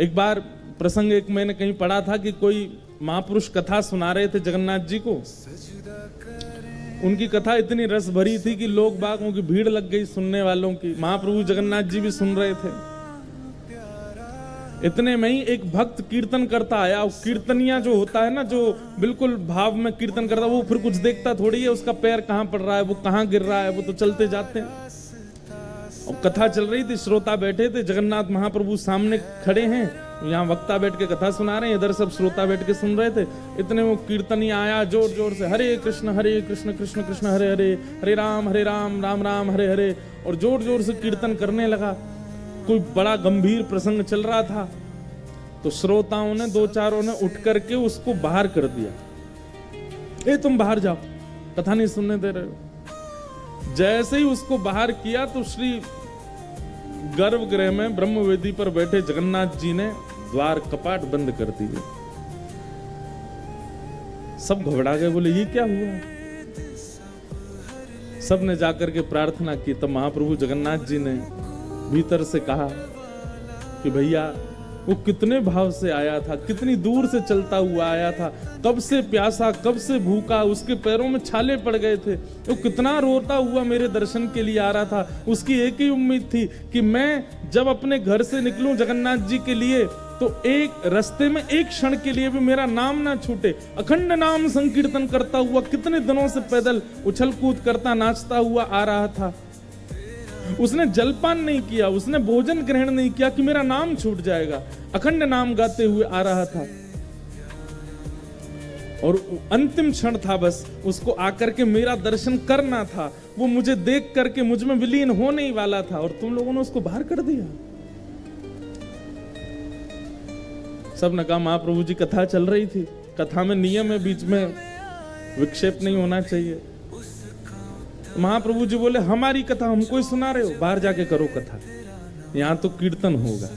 एक बार प्रसंग एक मैंने कहीं पढ़ा था कि कोई महापुरुष कथा सुना रहे थे जगन्नाथ जी को। उनकी कथा इतनी रस भरी थी कि लोग बागों की भीड़ लग गई सुनने वालों की। महाप्रभु जगन्नाथ जी भी सुन रहे थे। इतने में ही एक भक्त कीर्तन करता आया। कीर्तनिया जो होता है ना, जो बिल्कुल भाव में कीर्तन करता, वो फिर कुछ देखता थोड़ी है उसका पैर कहां पड़ रहा है, वो कहां गिर रहा है, वो तो चलते जाते हैं। और कथा चल रही थी, श्रोता बैठे थे, जगन्नाथ महाप्रभु सामने खड़े हैं, यहाँ वक्ता बैठ के कथा सुना रहे हैं, इधर सब श्रोता बैठ के सुन रहे थे। इतने वो कीर्तनिया आया जोर जोर से, हरे कृष्ण कृष्ण कृष्ण हरे हरे, हरे राम राम राम हरे हरे, और जोर जोर से कीर्तन करने लगा। कोई बड़ा गंभीर प्रसंग चल रहा था, तो श्रोताओं ने दो चारों ने उठ करके उसको बाहर कर दिया। ए तुम बाहर जाओ, कथा नहीं सुनने दे रहे हो। जैसे ही उसको बाहर किया तो श्री गर्भगृह में ब्रह्मवेदी पर बैठे जगन्नाथ जी ने द्वार कपाट बंद कर दिए। सब घबरा गए, बोले ये क्या हुआ। सब ने जाकर के प्रार्थना की। तब महाप्रभु जगन्नाथ जी ने भीतर से कहा कि भैया वो कितने भाव से आया था, कितनी दूर से चलता हुआ आया था, कब से प्यासा, कब से भूखा, उसके पैरों में छाले पड़ गए थे, वो कितना रोता हुआ मेरे दर्शन के लिए आ रहा था। उसकी एक ही उम्मीद थी कि मैं जब अपने घर से निकलूं जगन्नाथ जी के लिए, तो एक रास्ते में एक क्षण के लिए भी मेरा नाम ना छूटे। अखंड नाम संकीर्तन करता हुआ कितने दिनों से पैदल उछल कूद करता नाचता हुआ आ रहा था। उसने जलपान नहीं किया, उसने भोजन ग्रहण नहीं किया कि मेरा नाम छूट जाएगा। अखंड नाम गाते हुए आ रहा था, और अंतिम क्षण था, बस उसको आकर के मेरा दर्शन करना था। वो मुझे देख करके मुझ में विलीन होने ही वाला था, और तुम लोगों ने उसको बाहर कर दिया। सब ने कहा महाप्रभु जी कथा चल रही थी, कथा में नियम है, बीच में विक्षेप नहीं होना चाहिए। महाप्रभु जी बोले हमारी कथा हमको ही सुना रहे हो, बाहर जाके करो कथा, यहां तो कीर्तन होगा।